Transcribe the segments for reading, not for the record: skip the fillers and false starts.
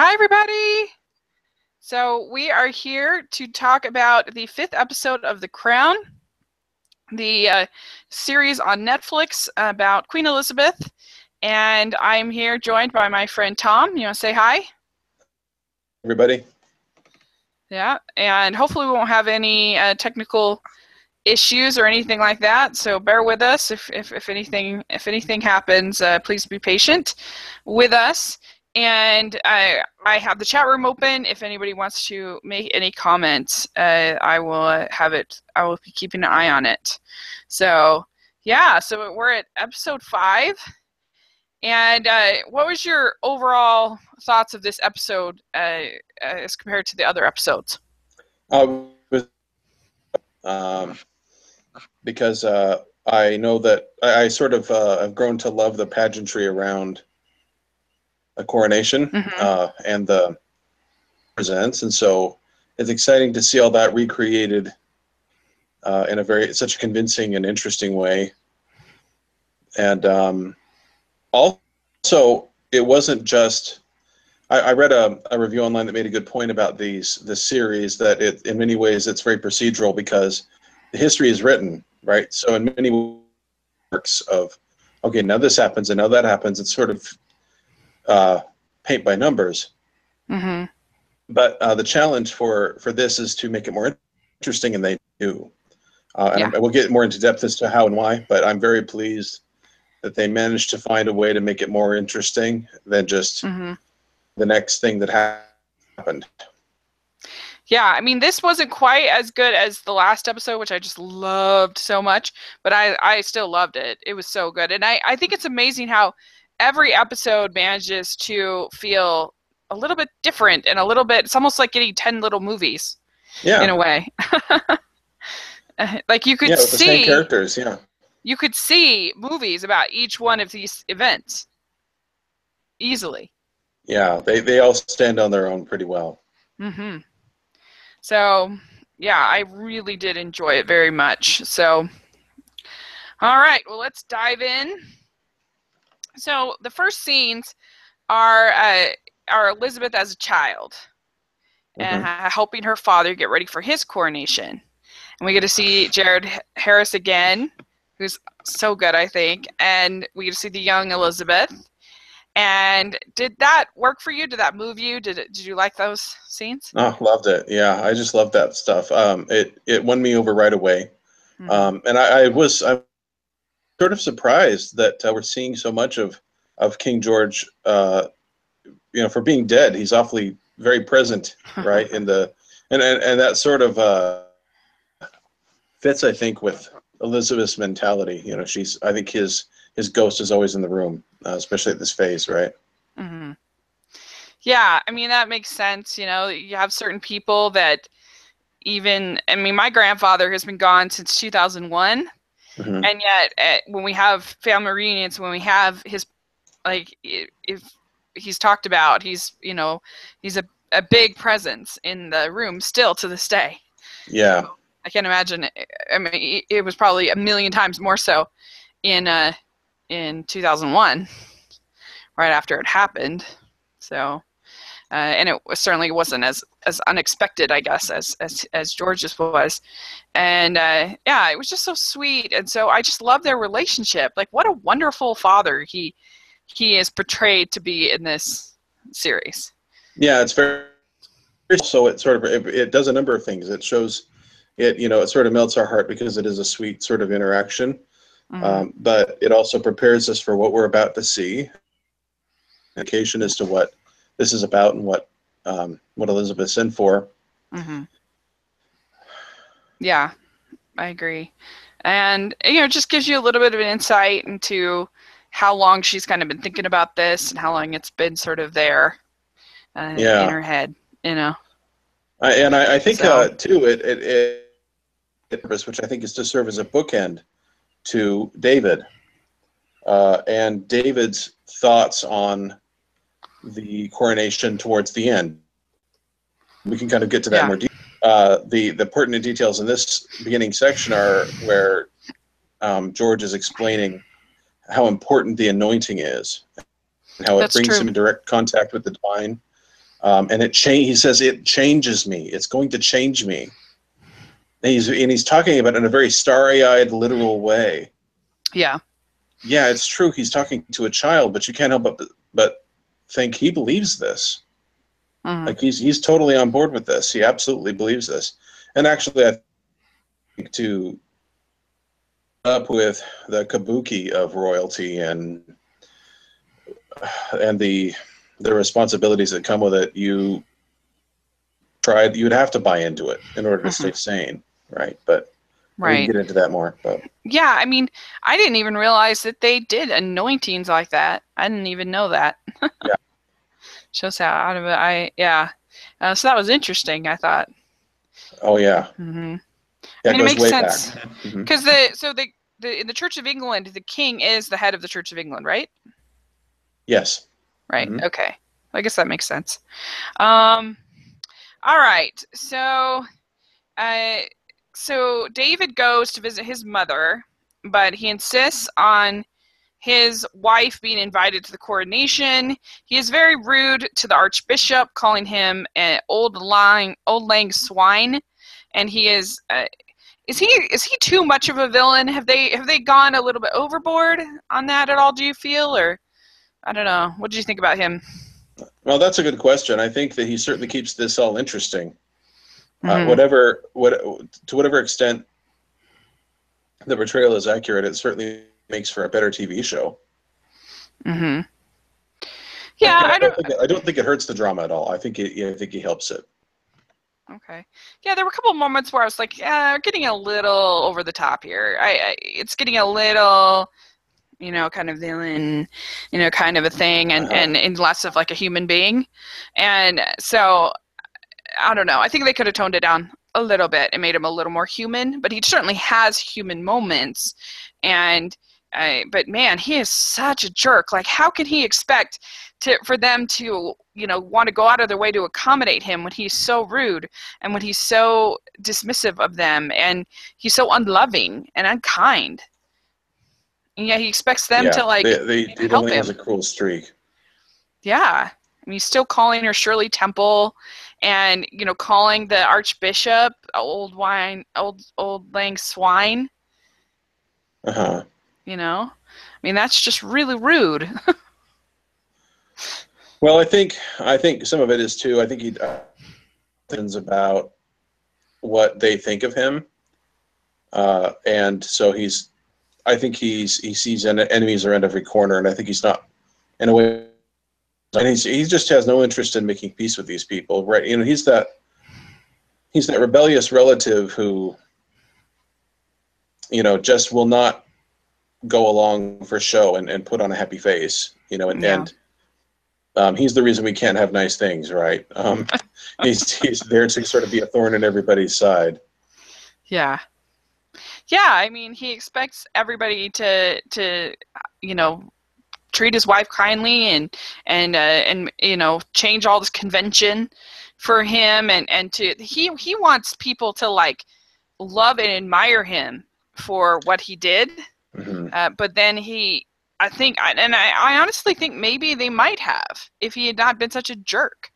Hi, everybody. So we are here to talk about the 5th episode of The Crown, the series on Netflix about Queen Elizabeth. And I'm here joined by my friend Tom. You want to say hi? Everybody. Yeah, and hopefully we won't have any technical issues or anything like that. So bear with us if anything happens. Please be patient with us. And I have the chat room open. If anybody wants to make any comments, I will I will be keeping an eye on it. So yeah, so we're at episode 5. And what was your overall thoughts of this episode as compared to the other episodes? Because I know that I sort of have grown to love the pageantry around a coronation and the presents, and so it's exciting to see all that recreated in such a convincing and interesting way. And also, it wasn't just. I read a review online that made a good point about this series, that in many ways it's very procedural because the history is written, right? So in many works of, okay, now this happens and now that happens, it's sort of paint by numbers. Mm-hmm. But the challenge for this is to make it more interesting, and they do. And we'll get more into depth as to how and why, but I'm very pleased that they managed to find a way to make it more interesting than just the next thing that happened. Yeah, I mean, this wasn't quite as good as the last episode, which I just loved so much, but I still loved it. It was so good. And I think it's amazing how every episode manages to feel a little bit different and a little bit, it's almost like getting 10 little movies in a way. Like you could see the same characters, you could see movies about each one of these events easily. Yeah, they all stand on their own pretty well. Mm-hmm. So, yeah, I really did enjoy it very much. So, all right, well, let's dive in. So, the first scenes are Elizabeth as a child and helping her father get ready for his coronation. And we get to see Jared Harris again, who's so good, I think. And we get to see the young Elizabeth. And did that work for you? Did that move you? Did you like those scenes? Oh, loved it. Yeah, I just love that stuff. It won me over right away. And I'm sort of surprised that we're seeing so much of King George. For being dead, he's awfully very present, right? and that sort of fits, I think, with Elizabeth's mentality. I think his ghost is always in the room, especially at this phase, right? Mm-hmm. Yeah, I mean, that makes sense. You have certain people that my grandfather has been gone since 2001. And yet when we have family reunions, when we have his, if he's talked about, he's a big presence in the room still to this day. Yeah. So I can't imagine. I mean, it was probably a million times more so in 2001, right after it happened. So, and it certainly wasn't as unexpected, I guess, as George's was. And it was just so sweet. And so I just love their relationship. Like, what a wonderful father he is portrayed to be in this series. Yeah, it's very. So it does a number of things. It shows it sort of melts our heart because it is a sweet sort of interaction. But it also prepares us for what we're about to see. Indication as to what this is about and what Elizabeth's in for. Yeah, I agree. And it just gives you a little bit of an insight into how long she's kind of been thinking about this and how long it's been sort of there in her head. I think too it which I think is to serve as a bookend to David and David's thoughts on the coronation towards the end. We can kind of get to that more deep. The pertinent details in this beginning section are where George is explaining how important the anointing is and how it brings him in direct contact with the divine. And he says it changes me. It's going to change me. And he's talking about it in a very starry-eyed, literal way. Yeah. Yeah, it's true. He's talking to a child, but you can't help but think he believes this. Mm-hmm. Like he's totally on board with this. He absolutely believes this. And actually, I think to up with the kabuki of royalty and the responsibilities that come with it, you'd have to buy into it in order to Mm-hmm. stay sane, right? But we can Right. get into that more. But Yeah, I mean, I didn't even realize that they did anointings like that. I didn't even know that. yeah, Shows how out of it yeah. So that was interesting, I thought. oh yeah, Hmm. I yeah, it mean, it goes makes way back. sense Hmm. because in the Church of England, the king is the head of the Church of England, right? Yes. Right. Hmm. Okay. I guess that makes sense. Um, all right. Uh, so David goes to visit his mother, but he insists on his wife being invited to the coronation. He is very rude to the archbishop, calling him an old lang swine, and he is he too much of a villain? Have they gone a little bit overboard on that at all? Do you feel, or I don't know? What did you think about him? Well, that's a good question. I think that he certainly keeps this all interesting. Mm-hmm. To whatever extent the portrayal is accurate, it certainly makes for a better TV show. Mm-hmm. And Yeah, I I don't. don't think it hurts the drama at all. I think he helps it. Okay. Yeah, there were a couple of moments where I was like, yeah, we're getting a little over the top here. It's getting a little, kind of villain, kind of a thing, and, Uh-huh. and less of like a human being. And so, I don't know. I think they could have toned it down a little bit and made him a little more human, but he certainly has human moments. And, but man, he is such a jerk. Like, how can he expect for them to, want to go out of their way to accommodate him when he's so rude and when he's so dismissive of them and he's so unloving and unkind? And yeah, he expects them to Yeah, like he help definitely has him. a cruel streak. Yeah. I mean, he's still calling her Shirley Temple and, calling the archbishop old lang swine, Uh-huh. I mean, that's just really rude. Well, I think some of it is too. I think he thinks about what they think of him, and so I think he sees enemies around every corner, and I think he's not in a way, and he just has no interest in making peace with these people, right? He's that rebellious relative who just will not go along for show and put on a happy face, Yeah. he's the reason we can't have nice things, right? He's there to sort of be a thorn in everybody's side. Yeah. Yeah, I mean, he expects everybody to treat his wife kindly and change all this convention for him and he wants people to like love and admire him for what he did. Hmm. But then I honestly think maybe they might have if he had not been such a jerk.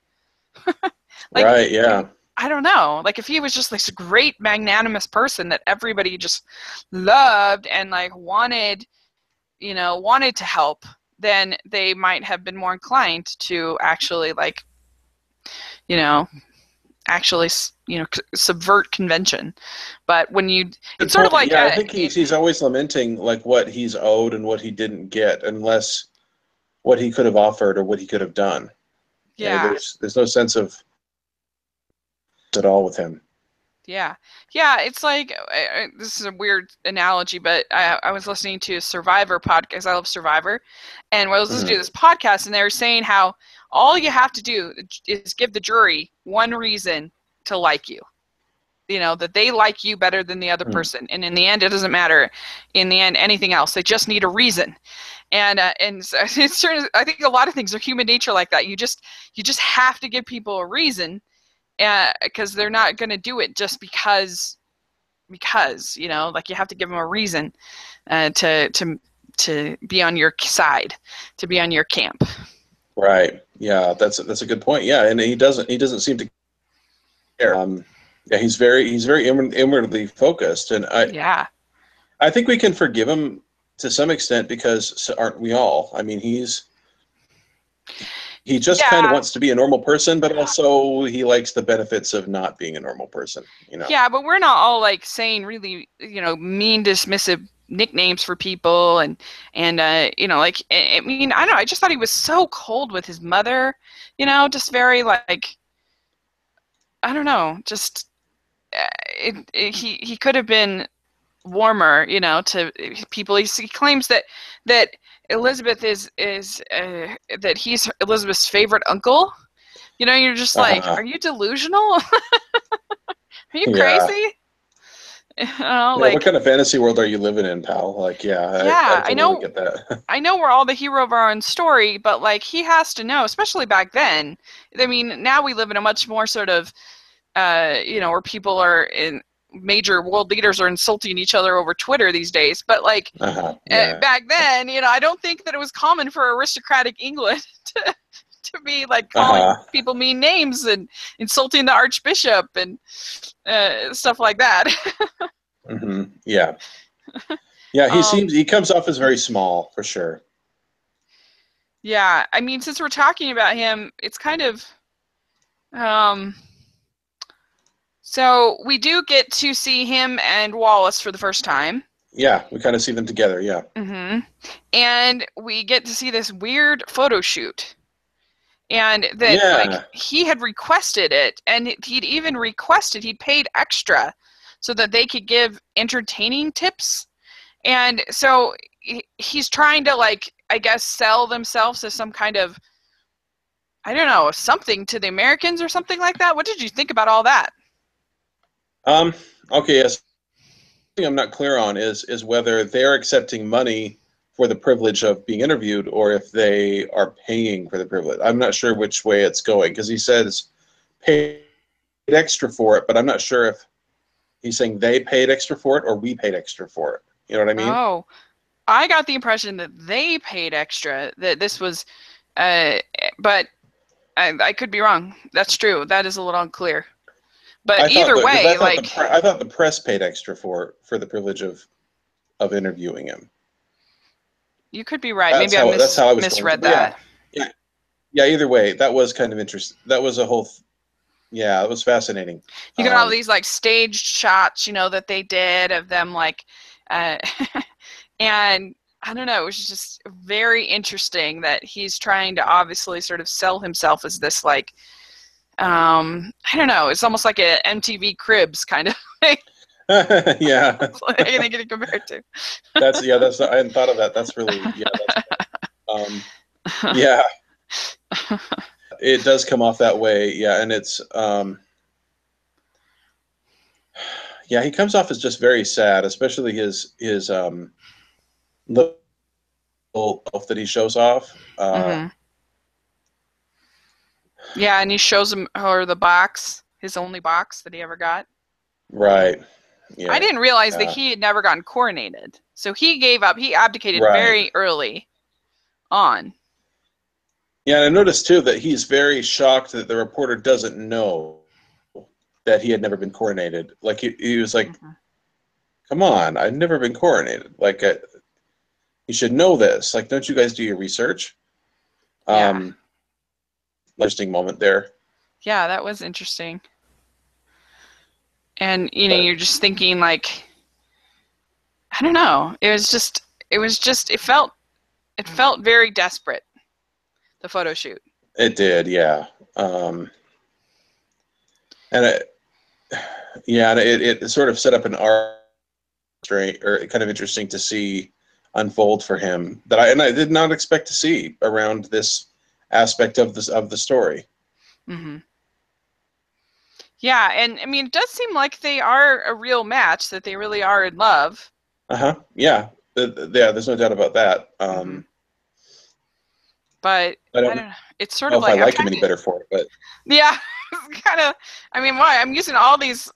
Like, Right? Yeah. I don't know. Like, if he was just this great magnanimous person that everybody just loved and like wanted to help, then they might have been more inclined to actually like, you know, actually, subvert convention. But when Good it's sort of point. like, Yeah, I think he's always lamenting like what he's owed and what he didn't get, unless what he could have offered or what he could have done. yeah. There's no sense of at all with him. Yeah. Yeah, it's like this is a weird analogy, but I was listening to a Survivor podcast. I love Survivor. And I was listening to Hmm. this podcast, and they were saying how all you have to do is give the jury one reason to like you. That they like you better than the other Hmm. person. And in the end, it doesn't matter. In the end, anything else. They just need a reason. And so it's I think a lot of things are human nature like that. You just have to give people a reason because they're not going to do it just because like you have to give them a reason to be on your side, to be on your camp. Right. Yeah, that's a good point. Yeah, and he doesn't seem to care. Yeah, he's very inwardly focused, and Yeah. I think we can forgive him to some extent because aren't we all? I mean, he just kind of Yeah. wants to be a normal person, but also he likes the benefits of not being a normal person, you know. Yeah, but we're not all like saying really, mean, dismissive nicknames for people and like I mean, I don't know, I just thought he was so cold with his mother, just very like I don't know, just he could have been warmer, to people. He claims that Elizabeth is that he's Elizabeth's favorite uncle. You're just like, Uh-huh. are you delusional? Are you Yeah. crazy? Yeah, what Like, kind of fantasy world are you living in, pal? Like, yeah, I yeah, totally get that. I know we're all the hero of our own story, but like he has to know, especially back then. I mean, now we live in a much more sort of where people are in major world leaders are insulting each other over Twitter these days. But like Uh-huh. Yeah. back then, I don't think that it was common for aristocratic England to be like calling Uh-huh. people mean names and insulting the archbishop and stuff like that. Yeah. Yeah, um, he comes off as very small for sure. yeah, I mean, since we're talking about him, it's kind of um, so we do get to see him and Wallace for the first time. Yeah, we kind of see them together. Yeah. hmm And we get to see this weird photo shoot. And that, like, Yeah. he had requested it, and he'd paid extra so that they could give entertaining tips. And so he's trying to, like, I guess, sell themselves as some kind of, I don't know, something to the Americans or something like that. What did you think about all that? Um, okay, yes. Thing I'm not clear on is whether they're accepting money for the privilege of being interviewed or if they are paying for the privilege. I'm not sure which way it's going because he says paid extra for it, but I'm not sure if he's saying they paid extra for it or we paid extra for it. You know what I mean? Oh, I got the impression that they paid extra, that this was, uh, but I could be wrong. That's true. That is a little unclear. But I thought either that because way, like, I thought the press paid extra for the privilege of interviewing him. you could be right. Maybe I That's how I was going to. misread But yeah, that. yeah, yeah. Either way, that was kind of interesting. That was a whole. Yeah, it was fascinating. You got all Um, these like staged shots, that they did of them like, uh, and I don't know, it was just very interesting that he's trying to obviously sort of sell himself as this like, I don't know, it's almost like a MTV Cribs kind of thing. yeah, Like I get it compared to. that's I hadn't thought of that. That's really that's yeah. It does come off that way. Yeah, and it's yeah, he comes off as just very sad, especially his little elf that he shows off. hmm Yeah, and he shows him her the box, his only box that he ever got. Right. I Yeah. didn't realize that he had never gotten coronated. So he gave up. He abdicated Right. very early on. Yeah, and I noticed too that he's very shocked that the reporter doesn't know that he had never been coronated. Like he was like, hmm "Come on, I've never been coronated. Like you should know this. Like, don't you guys do your research?" Yeah. Um, Interesting moment there. Yeah, that was interesting. And But you're just thinking like, I don't know. It felt very desperate, the photo shoot. it did, yeah. And yeah, and it sort of set up an arc, or kind of interesting to see unfold for him that I did not expect to see around this aspect of the story. hmm Yeah, and I mean, it does seem like they are a real match, that they really are in love. Uh-huh. Yeah. Yeah, there's no doubt about that. hmm But I I don't don't know. It's sort know of if I like I'm like him trying any to. better for it, but Yeah, kind of. I mean, why? I'm using all these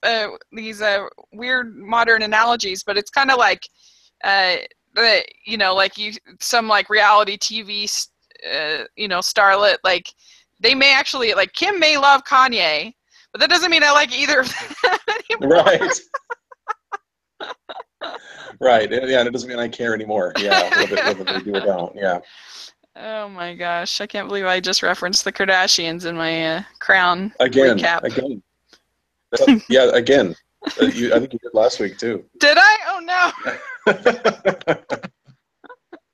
weird modern analogies, but it's kind of like uh, like some like reality TV starlet. Like, they may actually, like, Kim may love Kanye, but that doesn't mean I like either of them anymore. Right. Right. Yeah, it doesn't mean I care anymore. Yeah, whether they do or don't. Yeah. Oh my gosh, I can't believe I just referenced the Kardashians in my Crown Again. recap. Yeah, again. I think you did last week too. Did I? Oh no.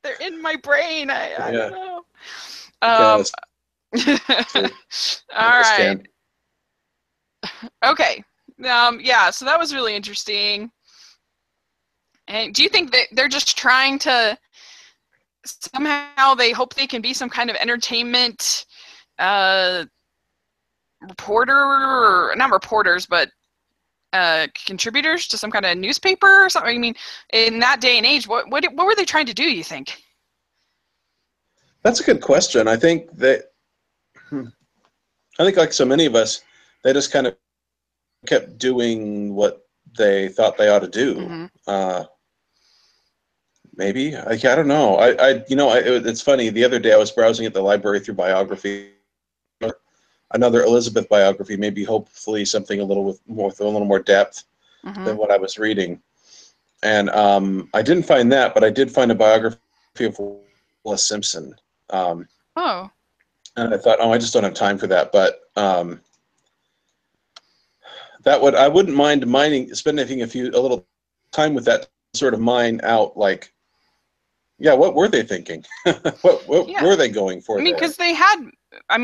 They're in my brain. I don't know. Yes. All right. Okay. Yeah, so that was really interesting. And do you think that they're just trying to somehow, they hope they can be some kind of entertainment reporter, or not reporters, but contributors to some kind of newspaper or something? I mean, in that day and age, what were they trying to do, you think? That's a good question. I think like so many of us, they just kind of kept doing what they thought they ought to do. Mm-hmm. Maybe I don't know. It's funny. The other day I was browsing at the library through biography, another Elizabeth biography, maybe hopefully something with a little more depth mm-hmm. than what I was reading. And I didn't find that, but I did find a biography of Wallis Simpson. And I thought, I just don't have time for that. But I wouldn't mind spending a little time with that, sort of mine out, like, yeah, what were they thinking? what were they going for? I mean, because they had, I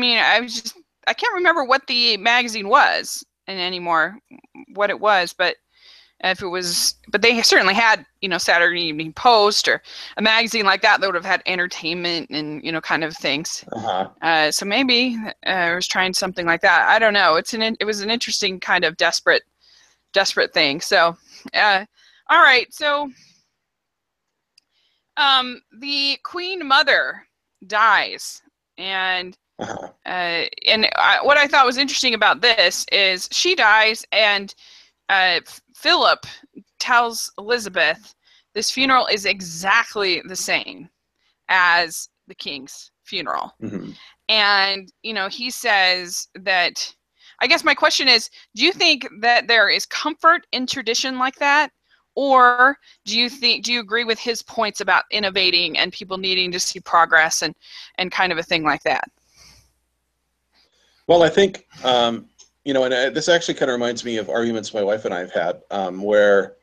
can't remember what the magazine was anymore, what it was, but they certainly had, Saturday Evening Post or a magazine like that would have had entertainment and, kind of things. Uh-huh. So maybe I was trying something like that. I don't know. It was an interesting kind of desperate thing. So, all right. So, the Queen Mother dies, and what I thought was interesting about this is she dies, and Philip tells Elizabeth this funeral is exactly the same as the king's funeral. Mm-hmm. And, he says that, I guess my question is, do you think that there is comfort in tradition like that? Or do you agree with his points about innovating and people needing to see progress and kind of a thing like that? Well, I think, and this actually kind of reminds me of arguments my wife and I have had, where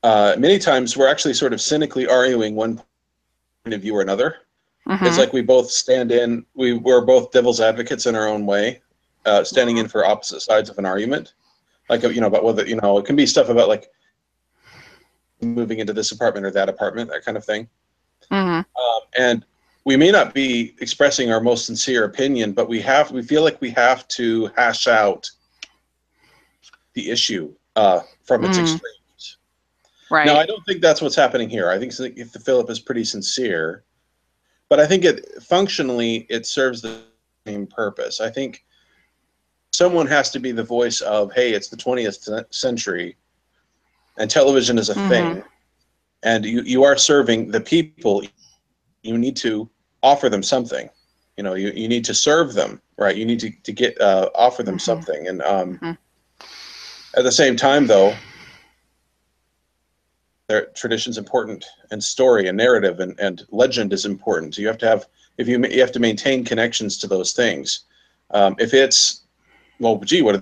many times we're actually sort of cynically arguing one point of view or another. Mm-hmm. It's like we both we're both devil's advocates in our own way, standing in for opposite sides of an argument. Like, about whether, it can be stuff about, like, moving into this apartment or that apartment, that kind of thing. Mm-hmm. And we may not be expressing our most sincere opinion, but we feel like we have to hash out the issue from its extremes. Right. Now, I don't think that's what's happening here. I think if the Philip is pretty sincere, but I think functionally it serves the same purpose. I think someone has to be the voice of, hey, it's the 20th century, and television is a mm-hmm. thing, and you are serving the people. You need to offer them something. You need to serve them, right? You need to get offer them mm-hmm. something. And mm-hmm. at the same time, though, their tradition's important, and story and narrative and legend is important. So you have to maintain connections to those things. If it's, well, gee, what's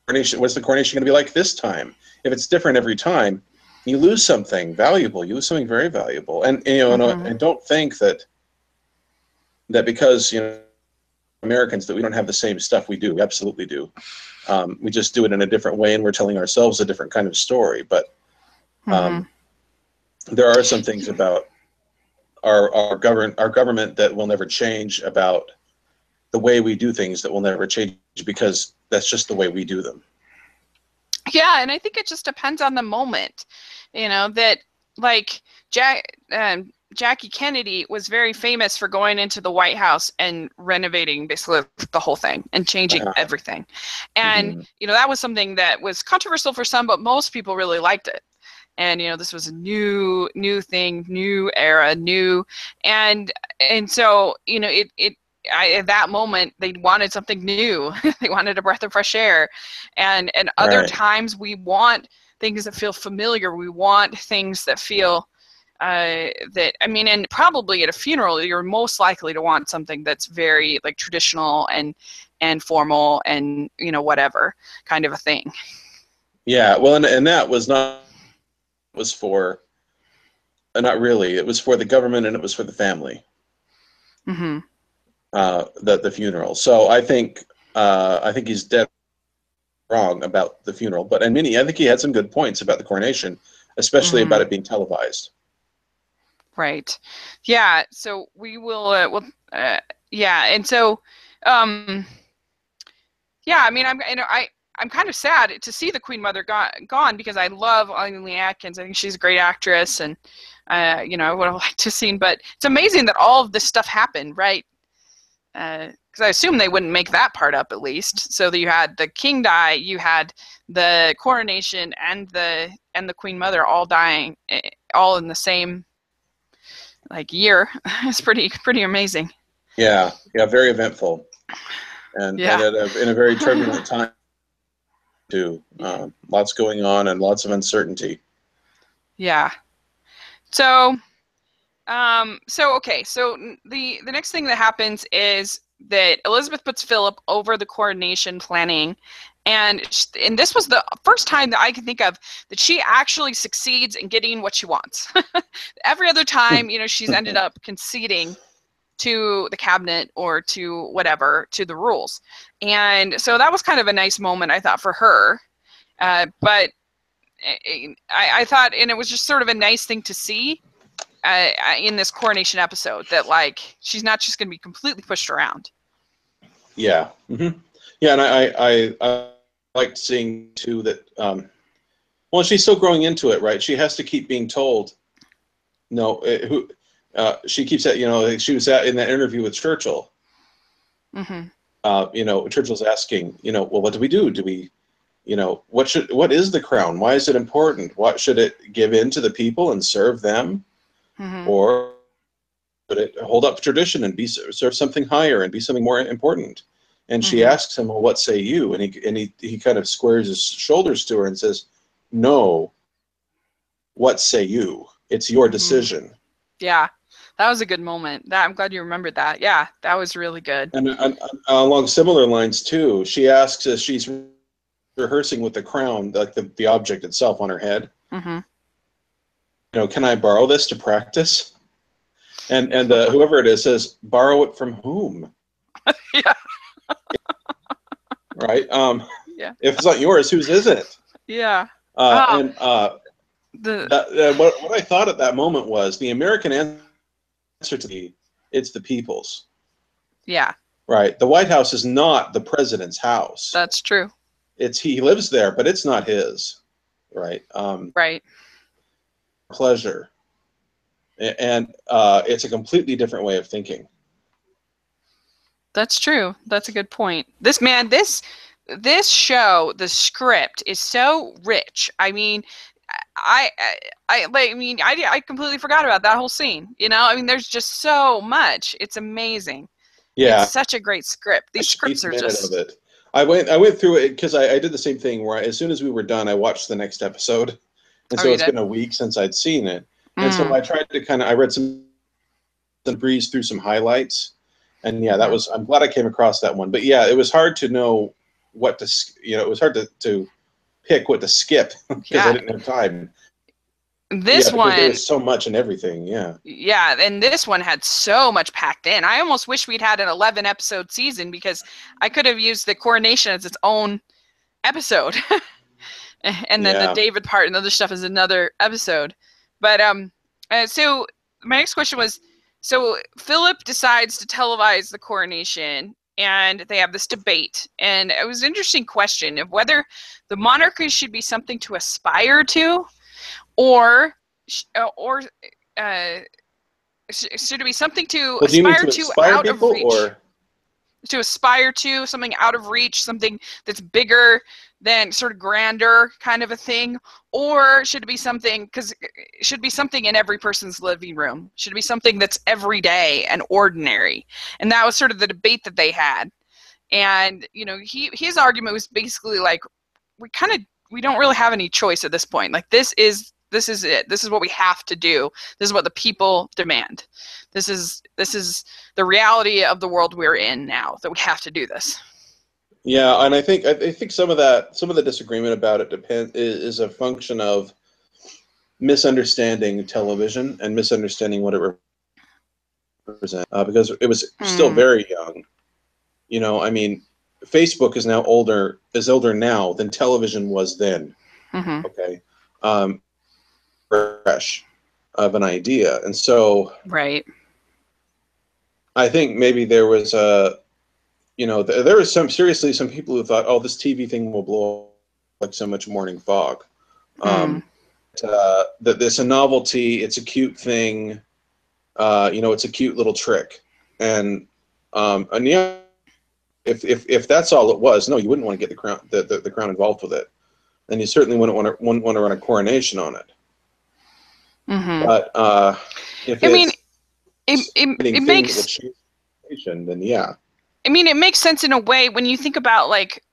the coronation going to be like this time? If it's different every time, you lose something valuable. You lose something very valuable. And mm-hmm. and don't think that because Americans, that we don't have the same stuff. We do. We absolutely do. We just do it in a different way, and we're telling ourselves a different kind of story. But mm-hmm. there are some things about our government that will never change, about the way we do things that will never change, because that's just the way we do them. Yeah, and I think it just depends on the moment. That, like, Jackie Kennedy was very famous for going into the White House and renovating basically the whole thing and changing everything. And, mm-hmm. That was something that was controversial for some, but most people really liked it. and this was a new thing, new era, and so at that moment they wanted something new. They wanted a breath of fresh air, and other Right. times we want things that feel familiar. We want things that feel and probably at a funeral, you're most likely to want something that's very like traditional and formal and whatever kind of a thing. Yeah. Well, and that was not was for not really. It was for the government and it was for the family. Mm-hmm. The funeral. So I think he's dead wrong about the funeral. But and Minnie, I think he had some good points about the coronation, especially about Mm-hmm. it being televised. Right. Yeah. So we will. Yeah. And so, um, yeah. I mean, I'm kind of sad to see the Queen Mother gone because I love Eileen Atkins. I think she's a great actress, and I would have liked to seen. But it's amazing that all of this stuff happened, right? Because I assume they wouldn't make that part up at least. So that you had the king die, you had the coronation, and the Queen Mother all dying, all in the same like year. It's pretty amazing. Yeah. Yeah. Very eventful, and Yeah. in a very turbulent time too. Lots going on and lots of uncertainty. Yeah. So okay. So the next thing that happens is that Elizabeth puts Philip over the coronation planning, and this was the first time that I can think of that she actually succeeds in getting what she wants. Every other time, she's ended up conceding to the cabinet or to whatever, to the rules. And so that was kind of a nice moment, I thought, for her. But I thought, and it was just sort of a nice thing to see in this coronation episode, that like she's not just going to be completely pushed around. Yeah. Mm-hmm. Yeah, and I liked seeing too that. Well, she's still growing into it, right? She has to keep being told. No, who she keeps at. She was in that interview with Churchill. Mm-hmm. Churchill's asking, well, what do we do? Do we, what is the crown? Why is it important? What should it give in to the people and serve them, Mm-hmm. or should it hold up tradition and serve something higher and be something more important? And she Mm-hmm. asks him, well, what say you? And he kind of squares his shoulders to her and says, no, what say you? It's your Mm-hmm. decision. Yeah, that was a good moment. I'm glad you remembered that. Yeah, that was really good. And along similar lines too, she asks as she's rehearsing with the crown, like the object itself on her head, Mm-hmm. can I borrow this to practice? And whoever it is says, borrow it from whom? Yeah. Right? Yeah. If it's not yours, whose is it? Yeah. And what I thought at that moment was the American answer to it's the people's. Yeah. Right. The White House is not the president's house. That's true. He lives there, but it's not his. Right. Right. Pleasure. And it's a completely different way of thinking. That's true. That's a good point. This show, the script is so rich. I mean, I completely forgot about that whole scene. I mean, there's just so much. It's amazing. Yeah. It's such a great script. These scripts are minute just. Of it. I went through it because I did the same thing where as soon as we were done, I watched the next episode, and so it's been a week since I'd seen it, and so I tried to I read some breeze through some highlights, and yeah, that was. I'm glad I came across that one, but yeah, it was hard to know what to. It was hard to pick what to skip because I didn't have time. This one, there was so much and everything. Yeah, and this one had so much packed in. I almost wish we'd had an 11 episode season because I could have used the coronation as its own episode, and then the David part and other stuff is another episode. But so my next question was: so Philip decides to televise the coronation, and they have this debate, and it was an interesting question of whether the monarchy should be something to aspire to, or should it be something to aspire to out of reach? to aspire to, something out of reach, something that's bigger than, sort of grander kind of a thing? Or should it be something, because it should be something in every person's living room? Should it be something that's everyday and ordinary? And that was sort of the debate that they had. And, you know, his argument was basically like, we don't really have any choice at this point. Like, this is it. This is what we have to do. This is what the people demand. This is the reality of the world we're in now, that we have to do this. Yeah, and I think some of the disagreement about it is a function of misunderstanding television and misunderstanding what it represents, because it was still very young. You know, I mean, Facebook is older now than television was then. Mm-hmm. Okay, fresh of an idea, and so right. I think maybe there was there was some people who thought, oh, this TV thing will blow like so much morning fog. That it's a novelty, it's a cute thing, it's a cute little trick, and yeah, if that's all it was, no, you wouldn't want to get the crown involved with it, and you certainly wouldn't want to run a coronation on it. Mm-hmm. But if it makes, then yeah. I mean, it makes sense in a way when you think about, like,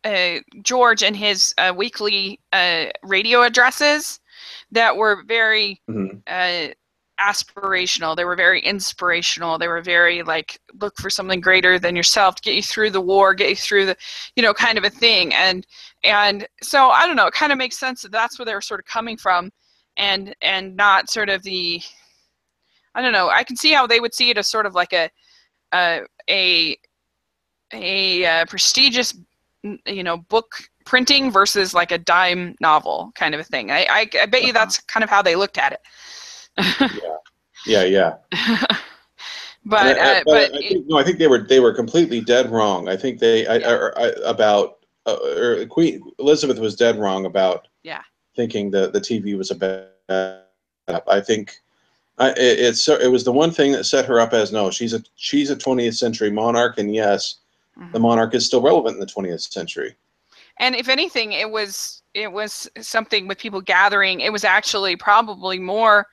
George and his weekly radio addresses that were very aspirational. They were very inspirational. They were very, like, look for something greater than yourself to get you through the war, get you through the, kind of a thing. And so, I don't know, it kind of makes sense that that's where they were sort of coming from, and not sort of I don't know, I can see how they would see it as sort of like a prestigious, book printing versus like a dime novel kind of a thing. I bet you that's kind of how they looked at it. Yeah. But I think they were completely dead wrong. I think Queen Elizabeth was dead wrong about thinking the TV was a bad. I think it was the one thing that set her up as, no, she's a 20th century monarch, and yes, the monarch is still relevant in the 20th century. And if anything, it was something with people gathering. It was actually probably more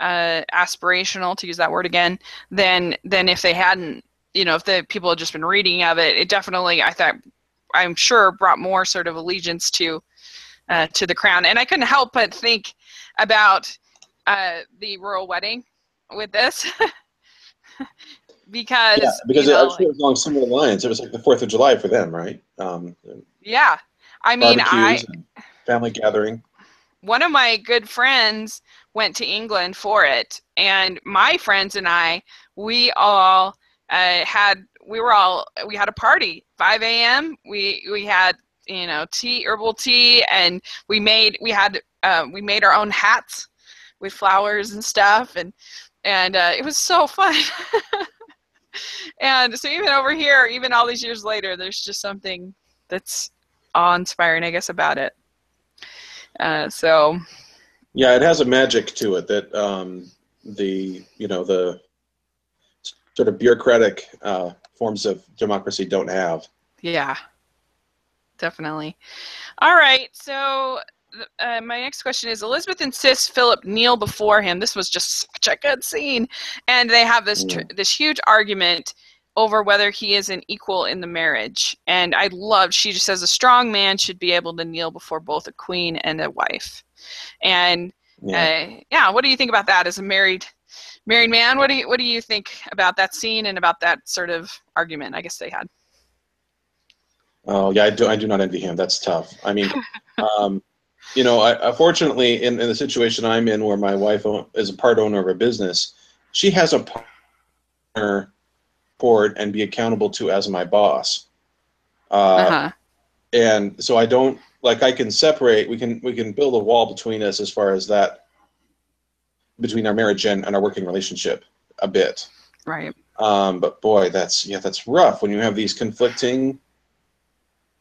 aspirational, to use that word again, than if they hadn't, if the people had just been reading of it. It definitely, I'm sure, brought more sort of allegiance to the crown. And I couldn't help but think about the royal wedding with this. because it actually was along similar lines. It was like the 4th of July for them, right? Yeah, I mean, barbecues and family gathering. One of my good friends went to England for it, and my friends and I, we had a party. 5 a.m. We had herbal tea, and we made our own hats with flowers and stuff, and it was so fun. And so even over here, even all these years later, there's just something that's awe-inspiring, I guess, about it. So yeah, it has a magic to it that the sort of bureaucratic forms of democracy don't have. Yeah, definitely. All right, so my next question is, Elizabeth insists Philip kneel before him. This was just such a good scene. And they have this huge argument over whether he is an equal in the marriage. And she just says a strong man should be able to kneel before both a queen and a wife. And what do you think about that as a married man? What do you think about that scene and about that sort of argument I guess they had? Oh yeah, I do not envy him. That's tough. I mean, fortunately, in the situation I'm in, where my wife is a part owner of a business, she has a partner board and be accountable to as my boss. And so I don't, like, I can separate. We can build a wall between us as far as that, between our marriage and our working relationship a bit. Right. But boy, that's rough when you have these conflicting.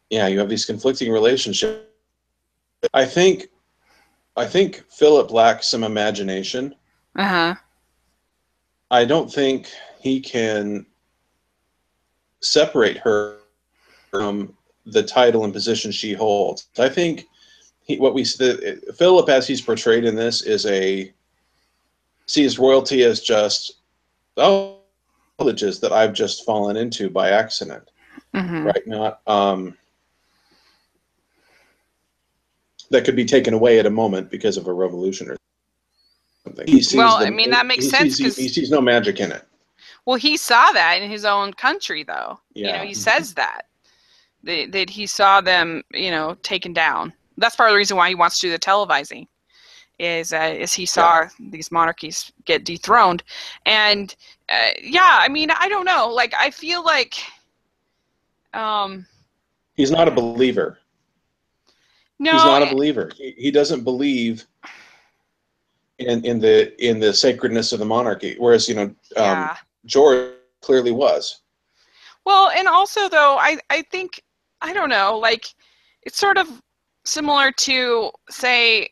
Yeah, you have these conflicting relationships. I think Philip lacks some imagination. I don't think he can separate her from the title and position she holds. I think Philip, as he's portrayed in this, sees royalty as just privileges that I've just fallen into by accident, right? Not that could be taken away at a moment because of a revolution or something. He sees I mean, that makes sense because he sees no magic in it. Well, he saw that in his own country, though. Yeah. He says that he saw them, taken down. That's part of the reason why he wants to do the televising, is he saw these monarchies get dethroned, and I mean, I don't know. Like, I feel like he's not a believer. No, he's not a believer. He doesn't believe in the sacredness of the monarchy, whereas George clearly was. Well, and also though, I think, I don't know, like, it's sort of similar to, say,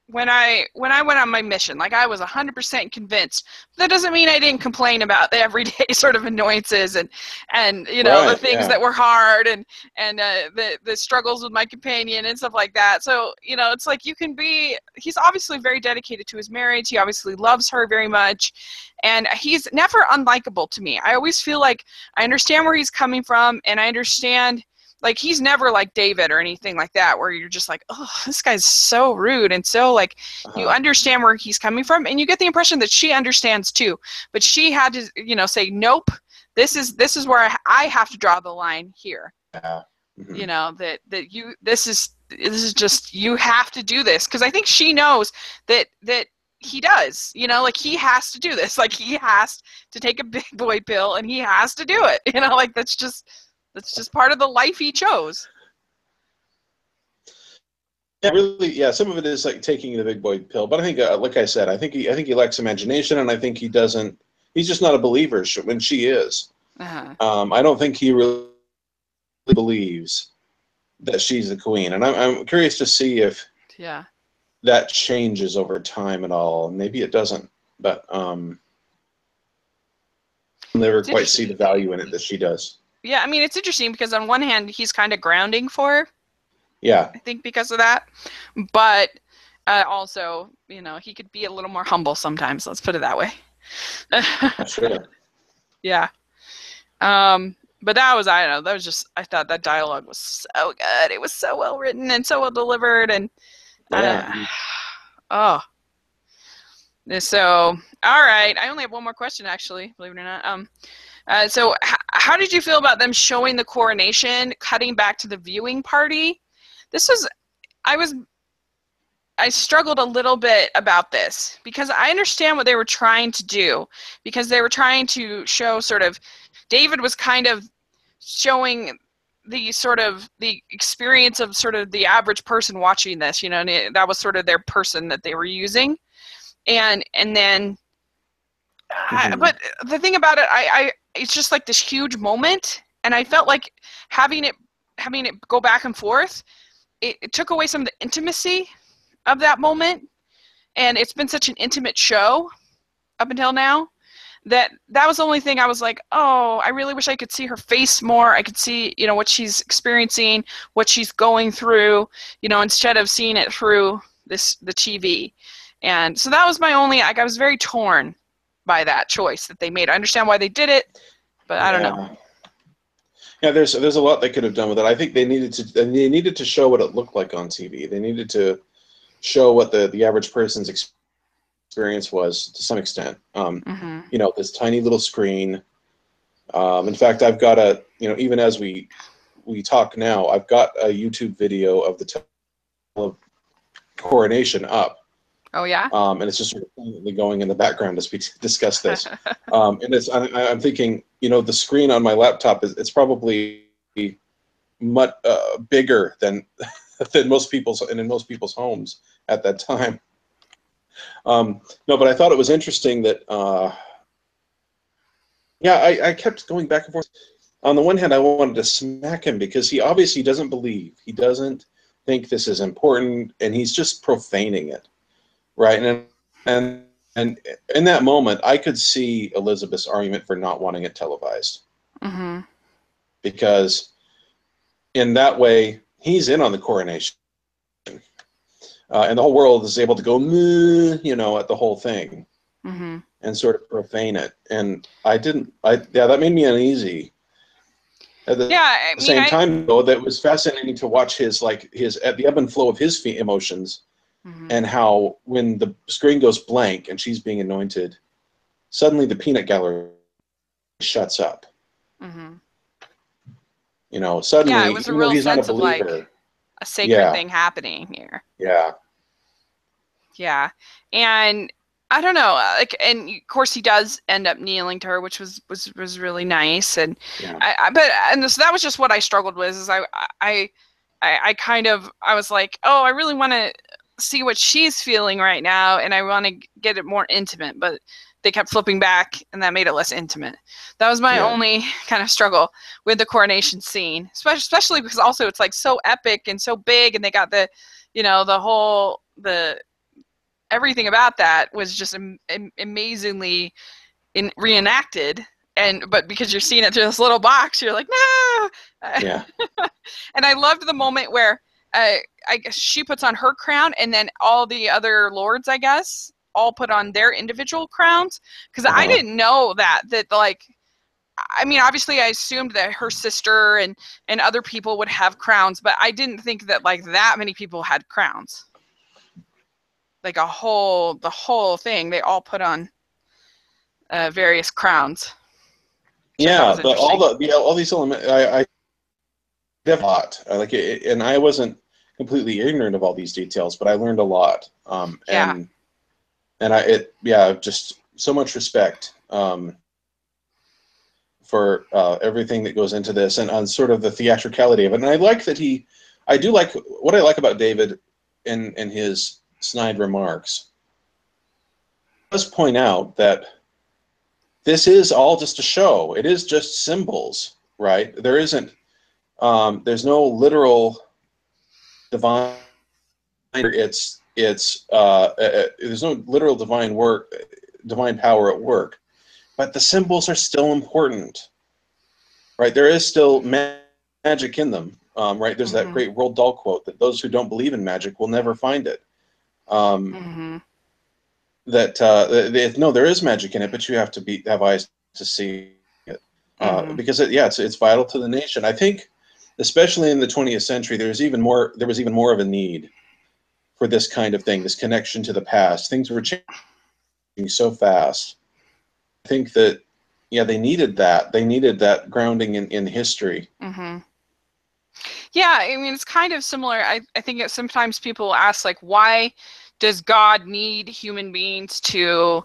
when I went on my mission, like, I was 100% convinced. That doesn't mean I didn't complain about the everyday sort of annoyances and the things that were hard and the struggles with my companion and stuff like that. So, it's like, he's obviously very dedicated to his marriage. He obviously loves her very much. And he's never unlikable to me. I always feel like I understand where he's coming from, and I understand, like, he's never like David or anything like that, where you're just like, oh, this guy's so rude. And so, like, you understand where he's coming from, and you get the impression that she understands too. But she had to, say, nope, this is where I have to draw the line here. Yeah. This is just, you have to do this. Because I think she knows that he does, like, he has to do this. Like, he has to take a big boy pill, and he has to do it. Like, that's just part of the life he chose. Yeah, really. Yeah, some of it is like taking the big boy pill, but I think, like I said, I think he lacks imagination, and I think he doesn't. He's just not a believer when she is. I don't think he really believes that she's the queen, and I'm curious to see if that changes over time at all. Maybe it doesn't, but I'll never quite see the value in it that she does. Yeah, I mean, it's interesting because on one hand, he's kind of grounding for her. Yeah. I think because of that. But also, he could be a little more humble sometimes. Let's put it that way. Sure. Yeah. But that was, I don't know, I thought that dialogue was so good. It was so well written and so well delivered. And, So, all right. I only have one more question, actually, believe it or not. So how did you feel about them showing the coronation, cutting back to the viewing party? I struggled a little bit about this because I understand what they were trying to do, because they were trying to show sort of, David was kind of showing the sort of the experience of sort of the average person watching this, and that was sort of their person that they were using. And then, but the thing about it, it's just like this huge moment, and I felt like having it go back and forth, it took away some of the intimacy of that moment, and it's been such an intimate show up until now that was the only thing I was like, oh, I really wish I could see her face more. I could see, what she's experiencing, what she's going through, instead of seeing it through the TV. And so that was my only, I was very torn by that choice that they made. I understand why they did it, but I don't know. Yeah, there's a lot they could have done with it. I think they needed to show what it looked like on TV. They needed to show what the average person's experience was to some extent. This tiny little screen. In fact, I've got even as we talk now, I've got a YouTube video of the coronation up. Oh yeah. And it's just sort of going in the background as we discuss this. And I'm thinking, the screen on my laptop it's probably much bigger than in most people's homes at that time. No, but I thought it was interesting that I kept going back and forth. On the one hand, I wanted to smack him because he obviously doesn't believe. He doesn't think this is important, and he's just profaning it. Right, and in that moment, I could see Elizabeth's argument for not wanting it televised. because in that way he's in on the coronation, and the whole world is able to go, you know, at the whole thing and sort of profane it. And that made me uneasy. At the Yeah, I mean, same time, though, that was fascinating to watch his at the ebb and flow of his emotions, and how when the screen goes blank and she's being anointed, suddenly the peanut gallery shuts up. You know, yeah, it suddenly, was a even though real he's not a sense of like believer, a sacred yeah, thing happening here. yeah, Yeah, and I don't know, like, and of course he does end up kneeling to her, which was really nice, and yeah, so that was just what I struggled with, is I kind of, I was like, oh, I really want to see what she's feeling right now, and I want to get it more intimate, but they kept flipping back, and that made it less intimate. That was my yeah, only kind of struggle with the coronation scene, especially because also it's like so epic and so big, and they got the, you know, the everything about that was just amazingly reenacted. But because you're seeing it through this little box, you're like, no. yeah, And I loved the moment where I guess she puts on her crown, and then all the other lords, I guess, all put on their individual crowns. Because I uh-huh. didn't know that like, I mean, obviously I assumed that her sister and other people would have crowns, but I didn't think that like that many people had crowns. Like the whole thing, they all put on various crowns, which I thought Yeah. was But interesting. all these elements, I did a lot. I like it, and I wasn't completely ignorant of all these details, but I learned a lot. Yeah. Just so much respect for everything that goes into this, and on sort of the theatricality of it. And I like that I do like what I like about David in his snide remarks. He does point out that this is all just a show. It is just symbols, right? There's no literal divine. There's no literal divine power at work, but the symbols are still important, right? There is still magic in them, right? There's that great Roald Dahl quote that those who don't believe in magic will never find it. Um, no, there is magic in it, but you have to have eyes to see it, because it's vital to the nation. I think, especially in the 20th century, there was even more of a need for this kind of thing, this connection to the past. Things were changing so fast. I think that, yeah, they needed that. They needed that grounding in history. Yeah, I mean, it's kind of similar. I think sometimes people ask, like, why does God need human beings to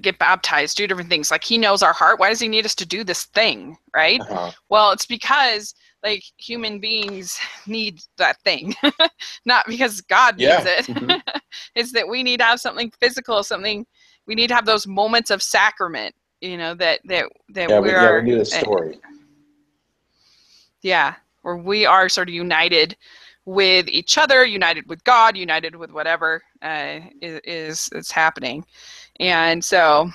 get baptized, do different things? Like, he knows our heart. Why does he need us to do this thing, right? Uh-huh. Well, it's because, like, human beings need that thing, not because God needs Yeah. it. It's that we need to have something physical, something, we need to have those moments of sacrament, you know, that Yeah, we we are, need a story. yeah, where we are sort of united with each other, united with God, united with whatever is happening. And so,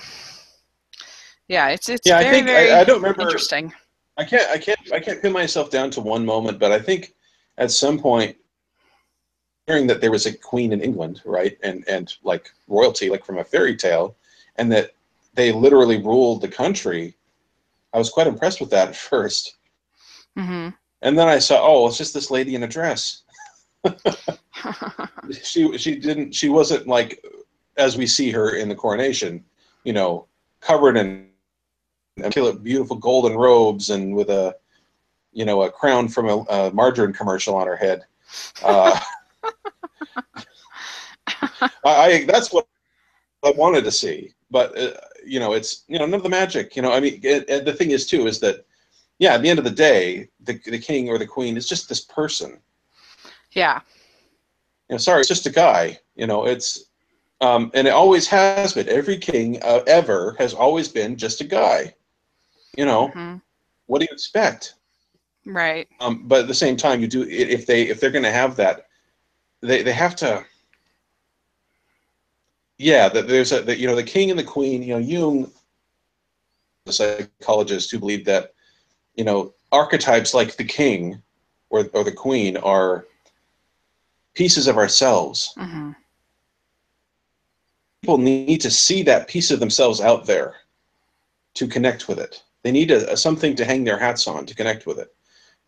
yeah, it's Yeah, I very, think very I don't remember. interesting. I can't pin myself down to one moment, but I think at some point, hearing that there was a queen in England, right, and like royalty, like from a fairy tale, and that they literally ruled the country. I was quite impressed with that at first, and then I saw, oh, it's just this lady in a dress. She wasn't like as we see her in the coronation, you know, covered in beautiful golden robes and with a crown from a margarine commercial on her head. Uh, that's what I wanted to see, but it's none of the magic. I mean, and the thing is too is that, yeah, at the end of the day, the king or the queen is just this person. Yeah. Sorry, it's just a guy. And it always has been. Every king ever has always been just a guy. What do you expect? Right. But at the same time, you do, if they're going to have that, they have to. Yeah, that there's the king and the queen. Jung, the psychologist who believed that archetypes like the king or the queen are pieces of ourselves. Mm-hmm. People need to see that piece of themselves out there to connect with it. They need something to hang their hats on to connect with it.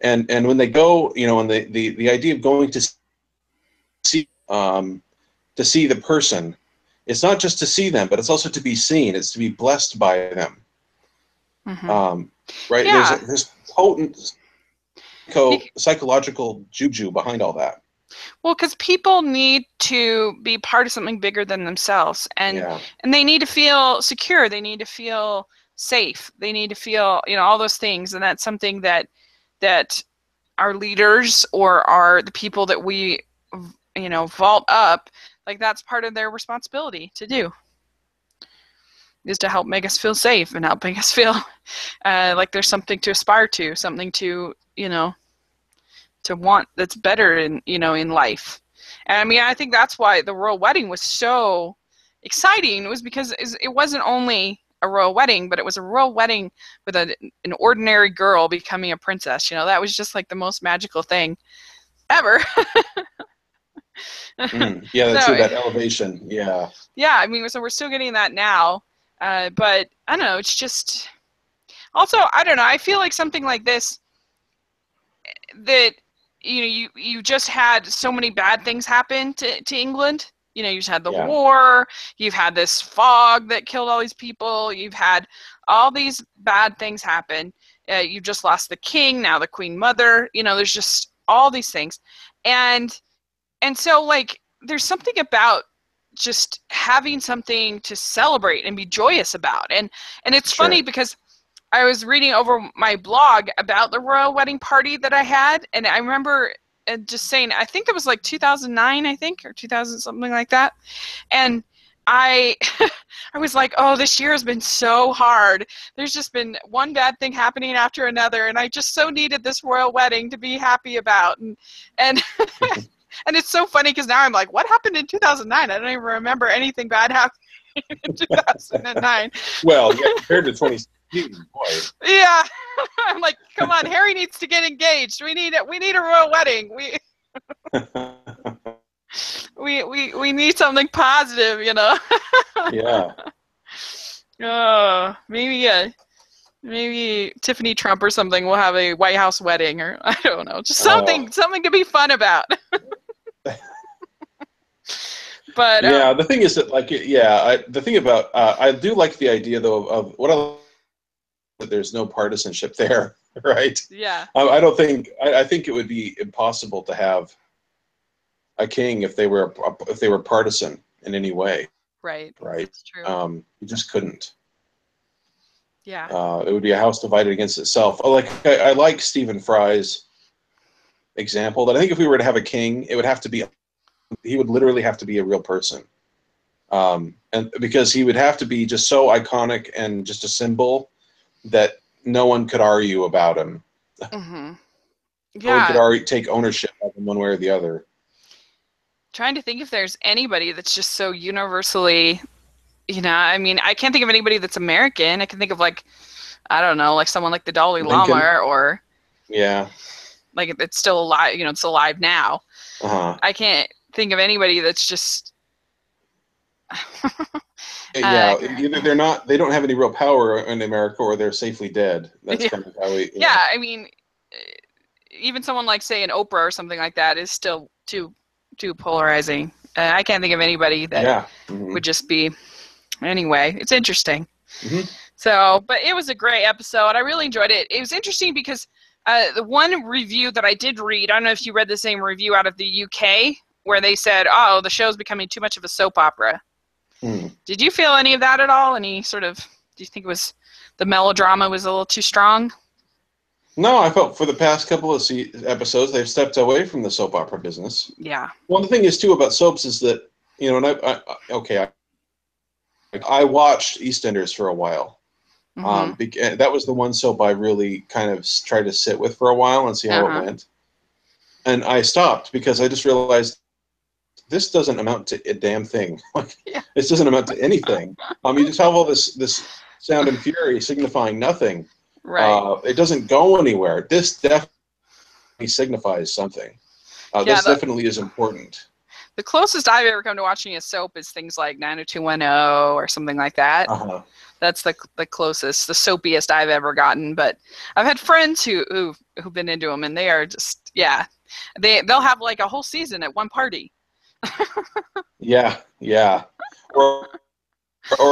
And when they go, and the idea of going to see the person, it's not just to see them, but it's also to be seen. It's to be blessed by them. Mm-hmm. Right? Yeah. There's potent psychological juju behind all that. Well, because people need to be part of something bigger than themselves, and they need to feel secure. They need to feel safe. They need to feel, all those things, and that's something that our leaders or the people that we, vault up, like that's part of their responsibility to do, is to help make us feel safe and help make us feel like there's something to aspire to, something to, to want that's better in life. And I mean, I think that's why the royal wedding was so exciting. It was because it wasn't only a royal wedding, but it was a royal wedding with an ordinary girl becoming a princess. That was just like the most magical thing ever. Yeah, that's So, that elevation. Yeah. Yeah, I mean, so we're still getting that now, but I don't know. It's just also, I don't know. I feel like something like this, that you just had so many bad things happen to England. You just had the war, you've had this fog that killed all these people, you've had all these bad things happen. You just lost the king, now the queen mother. There's just all these things, and so like there's something about just having something to celebrate and be joyous about, and it's funny because I was reading over my blog about the royal wedding party that I had, and I remember just saying, I think it was like 2009, I think, or 2000, something like that. And I I was like, oh, this year has been so hard. There's just been one bad thing happening after another, and I just so needed this royal wedding to be happy about. And and it's so funny because now I'm like, what happened in 2009? I don't even remember anything bad happening in 2009. Well, yeah, compared to 2016, boy. Yeah. I'm like, come on, Harry needs to get engaged. We need a royal wedding. We need something positive, Yeah. Oh, maybe Tiffany Trump or something will have a White House wedding, or I don't know, just something to be fun about. But yeah, the thing is that, like, the thing about I do like the idea though of what that there's no partisanship there, right? Yeah. I don't think I think it would be impossible to have a king if they were partisan in any way. Right. Right. That's true. You just couldn't. Yeah. It would be a house divided against itself. I like Stephen Fry's example that I think if we were to have a king, he would literally have to be a real person. And because he would have to be just so iconic and just a symbol that no one could argue about him. Mm-hmm. No one Yeah. could take ownership of him one way or the other. Trying to think if there's anybody that's just so universally, I mean, I can't think of anybody that's American. I can think of, like, I don't know, like someone like the Dalai Lincoln. Lama, or Yeah, like it's still alive. It's alive now. I can't think of anybody that's just. Yeah, either they don't have any real power in America, or they're safely dead. That's kind of how we. Yeah, I mean, even someone like, say, an Oprah or something like that is still too polarizing. I can't think of anybody that would just be. Anyway, it's interesting. Mm-hmm. So, but it was a great episode. I really enjoyed it. It was interesting because the one review that I did read, I don't know if you read the same review out of the UK, where they said, oh, the show's becoming too much of a soap opera. Did you feel any of that at all? Any sort of, do you think it was, the melodrama was a little too strong? No, I felt for the past couple of episodes, they've stepped away from the soap opera business. Yeah. Well, the thing is, too, about soaps is that, and I watched EastEnders for a while. Mm-hmm. That was the one soap I really kind of tried to sit with for a while and see how it went. And I stopped because I just realized this doesn't amount to a damn thing. This doesn't amount to anything. You just have all this sound and fury signifying nothing. Right. It doesn't go anywhere. This definitely signifies something. Yeah, This definitely is important. the closest I've ever come to watching a soap is things like 90210 or something like that. Uh-huh. That's the closest, the soapiest I've ever gotten. But I've had friends who've been into them, and they are just, yeah, they'll have like a whole season at one party. Yeah, yeah. Or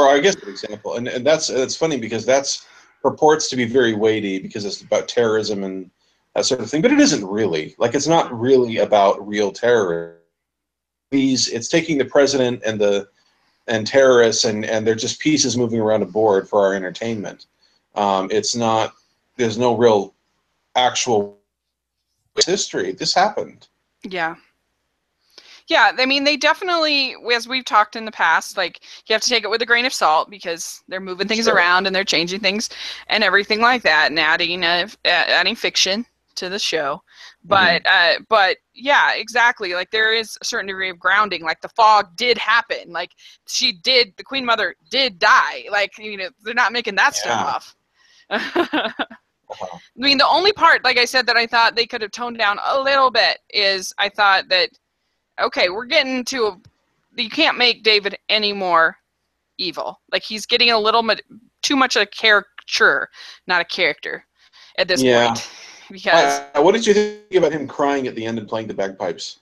I guess an example, and that's funny because that's purports to be very weighty because it's about terrorism and that sort of thing, but it isn't really. Like it's not really about real terror. It's taking the president and terrorists and they're just pieces moving around a board for our entertainment. It's not. There's no real actual history. This happened. Yeah. Yeah, I mean, they definitely, as we've talked in the past, like, you have to take it with a grain of salt because they're moving things Sure. around and they're changing things and everything like that and adding fiction to the show. Mm-hmm. But yeah, exactly. Like, there is a certain degree of grounding. Like, the fog did happen. Like, the Queen Mother did die. Like, they're not making that stuff Yeah. off. I mean, the only part, like I said, that I thought they could have toned down a little bit is I thought that, okay, we're getting to you can't make David any more evil. Like, he's getting a little bit too much a caricature, not a character at this Yeah. point. Because What did you think about him crying at the end and playing the bagpipes?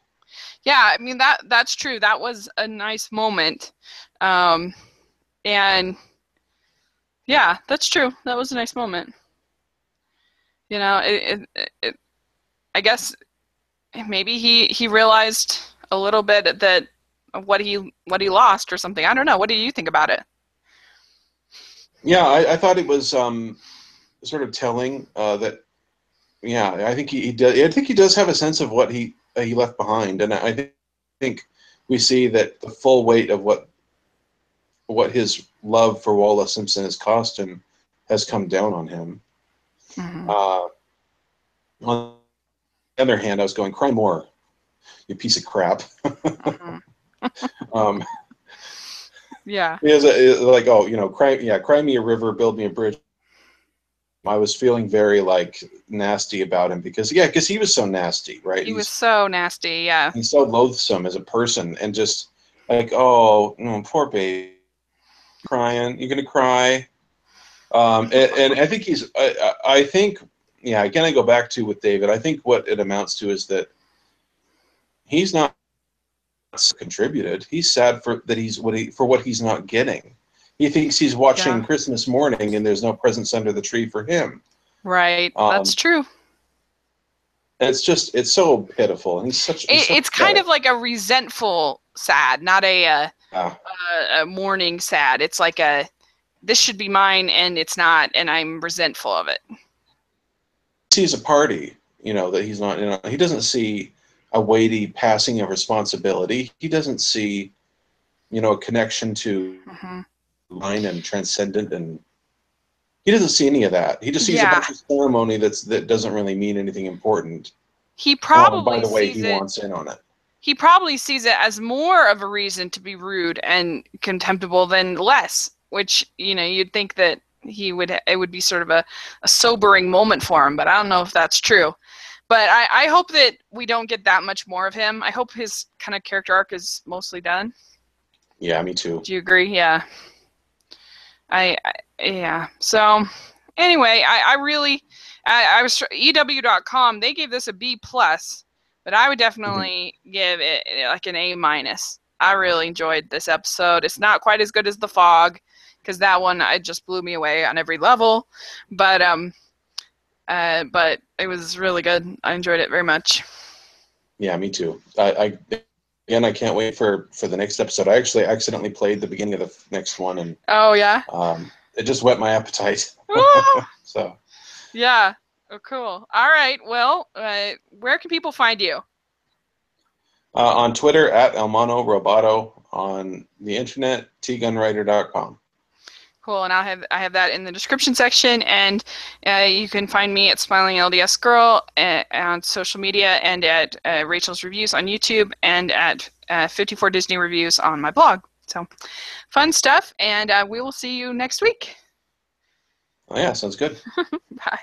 yeah, I mean, that's true. That was a nice moment. Um, and yeah, that's true. That was a nice moment. I guess maybe he realized a little bit that what he lost or something. I don't know. What do you think about it? Yeah, I thought it was sort of telling that. Yeah, I think he does. I think he does have a sense of what he left behind, and think we see that the full weight of what his love for Wallace Simpson has cost him has come down on him. Mm-hmm. On the other hand, I was going, cry more, you piece of crap. Mm-hmm. um, Yeah. he has like, oh, cry me a river, build me a bridge. I was feeling very like nasty about him because he was so nasty, right? He was so nasty, yeah. He's so loathsome as a person, and just like, oh, no, poor baby, crying. You're gonna cry. And I think I think, yeah. Again, I go back to with David. I think what it amounts to is that he's not contributed. He's sad for what he's not getting. He thinks he's watching Yeah. Christmas morning and there's no presents under the tree for him. Right. That's Um, true. it's so pitiful, and he's so It's kind of pathetic. like a resentful sad, not Yeah. a mourning sad. It's like this should be mine and it's not, and I'm resentful of it. He sees a party, that he's not. He doesn't see a weighty passing of responsibility. He doesn't see, a connection to Mm-hmm. line and transcendent, and he doesn't see any of that. He just sees a Yeah. bunch of ceremony that doesn't really mean anything important. He And by probably the way, sees he it wants in on it. he probably sees it as more of a reason to be rude and contemptible than less, which, you'd think that it would be sort of a sobering moment for him, but I don't know if that's true. But I hope that we don't get that much more of him. I hope his kind of character arc is mostly done. Yeah, me too. Do you agree? Yeah. Yeah. So anyway, I really, I was EW.com. They gave this a B plus, but I would Mhm. definitely give it like an A minus. I really enjoyed this episode. It's not quite as good as The Fog, because that one it just blew me away on every level, but it was really good. I enjoyed it very much. Yeah, me too. Again, I can't wait for the next episode. I actually accidentally played the beginning of the next one, and Oh yeah. it just whet my appetite. So Yeah. Oh, cool. All right. Well, where can people find you? on Twitter at Elmano Roboto, on the internet tgunwriter.com. Cool, and I have that in the description section, and you can find me at Smiling LDS Girl on social media, and at Rachel's Reviews on YouTube, and at 54 Disney Reviews on my blog. So, fun stuff, and we will see you next week. Oh, yeah, sounds good. Bye.